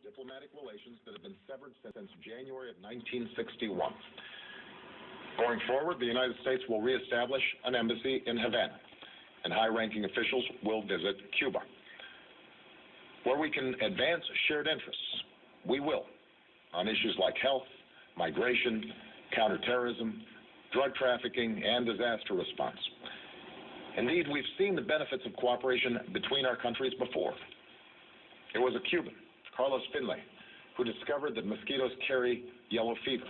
diplomatic relations that have been severed since January of 1961. Going forward, the United States will reestablish an embassy in Havana, and high-ranking officials will visit Cuba. Where we can advance shared interests, we will, on issues like health, migration, counterterrorism, drug trafficking, and disaster response. Indeed, we've seen the benefits of cooperation between our countries before. It was a Cuban, Carlos Finlay, who discovered that mosquitoes carry yellow fever.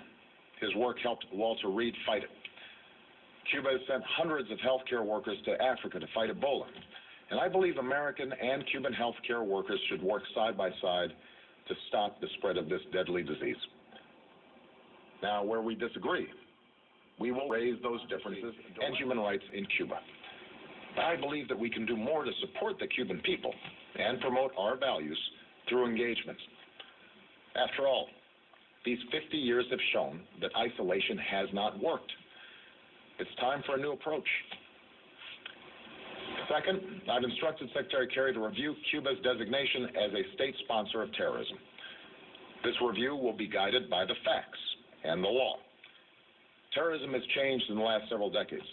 His work helped Walter Reed fight it. Cuba has sent hundreds of healthcare workers to Africa to fight Ebola, and I believe American and Cuban healthcare workers should work side by side to stop the spread of this deadly disease. Now, where we disagree, we will raise those differences and human rights in Cuba. I believe that we can do more to support the Cuban people and promote our values through engagement. After all, these 50 years have shown that isolation has not worked. It's time for a new approach. Second, I've instructed Secretary Kerry to review Cuba's designation as a state sponsor of terrorism. This review will be guided by the facts and the law. Terrorism has changed in the last several decades.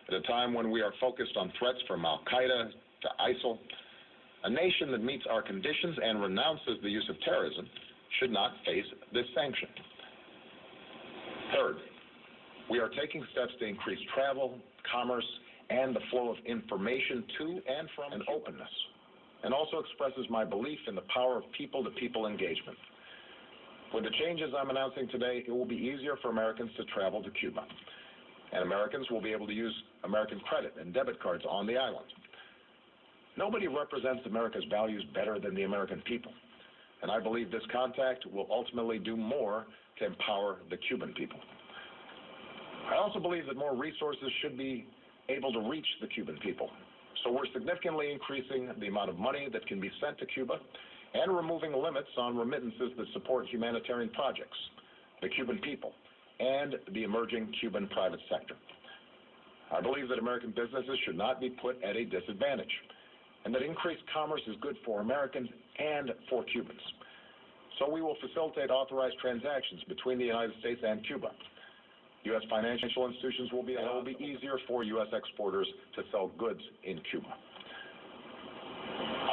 At a time when we are focused on threats from Al-Qaeda to ISIL, a nation that meets our conditions and renounces the use of terrorism should not face this sanction. Third, we are taking steps to increase travel, commerce, and the flow of information to and from an openness, and also expresses my belief in the power of people-to-people engagement. With the changes I'm announcing today, it will be easier for Americans to travel to Cuba, and Americans will be able to use American credit and debit cards on the island. Nobody represents America's values better than the American people, and I believe this contact will ultimately do more to empower the Cuban people. I also believe that more resources should be able to reach the Cuban people, so we're significantly increasing the amount of money that can be sent to Cuba and removing limits on remittances that support humanitarian projects, the Cuban people, and the emerging Cuban private sector. I believe that American businesses should not be put at a disadvantage, and that increased commerce is good for Americans and for Cubans. So we will facilitate authorized transactions between the United States and Cuba. U.S. financial institutions will be, and it will be easier for U.S. exporters to sell goods in Cuba.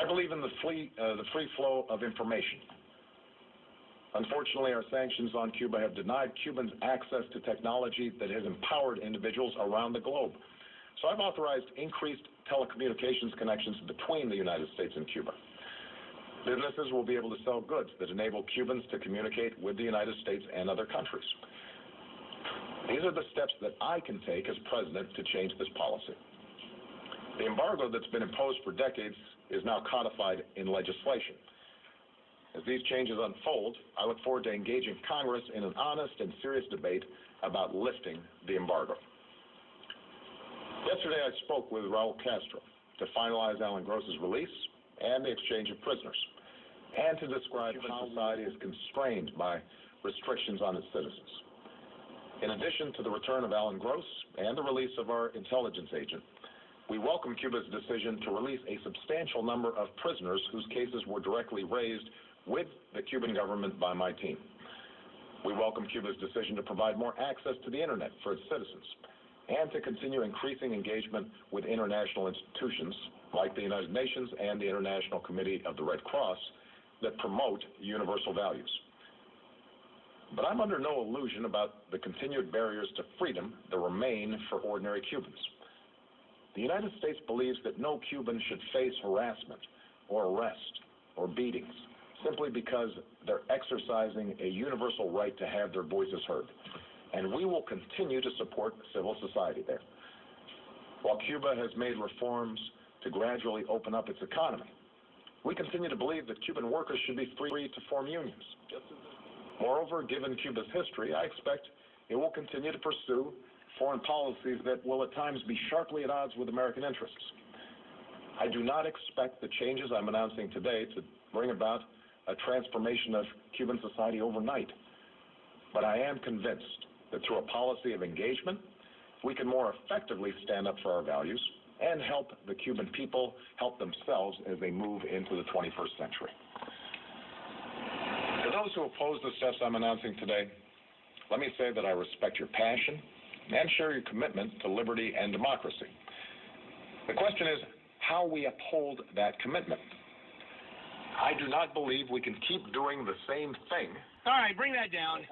I believe in the free flow of information. Unfortunately, our sanctions on Cuba have denied Cubans access to technology that has empowered individuals around the globe. So I've authorized increased telecommunications connections between the United States and Cuba. Businesses will be able to sell goods that enable Cubans to communicate with the United States and other countries. These are the steps that I can take as president to change this policy. The embargo that's been imposed for decades is now codified in legislation. As these changes unfold, I look forward to engaging Congress in an honest and serious debate about lifting the embargo. Yesterday, I spoke with Raul Castro to finalize Alan Gross's release and the exchange of prisoners, and to describe how society is constrained by restrictions on its citizens. In addition to the return of Alan Gross and the release of our intelligence agent, we welcome Cuba's decision to release a substantial number of prisoners whose cases were directly raised with the Cuban government by my team. We welcome Cuba's decision to provide more access to the internet for its citizens, and to continue increasing engagement with international institutions like the United Nations and the International Committee of the Red Cross that promote universal values. But I'm under no illusion about the continued barriers to freedom that remain for ordinary Cubans. The United States believes that no Cuban should face harassment or arrest or beatings simply because they're exercising a universal right to have their voices heard. And we will continue to support civil society there. While Cuba has made reforms to gradually open up its economy, we continue to believe that Cuban workers should be free to form unions. Moreover, given Cuba's history, I expect it will continue to pursue foreign policies that will at times be sharply at odds with American interests. I do not expect the changes I'm announcing today to bring about a transformation of Cuban society overnight. But I am convinced that through a policy of engagement, we can more effectively stand up for our values and help the Cuban people help themselves as they move into the 21st century. those who oppose the steps I'm announcing today, let me say that I respect your passion and share your commitment to liberty and democracy. The question is how we uphold that commitment. I do not believe we can keep doing the same thing. All right, bring that down.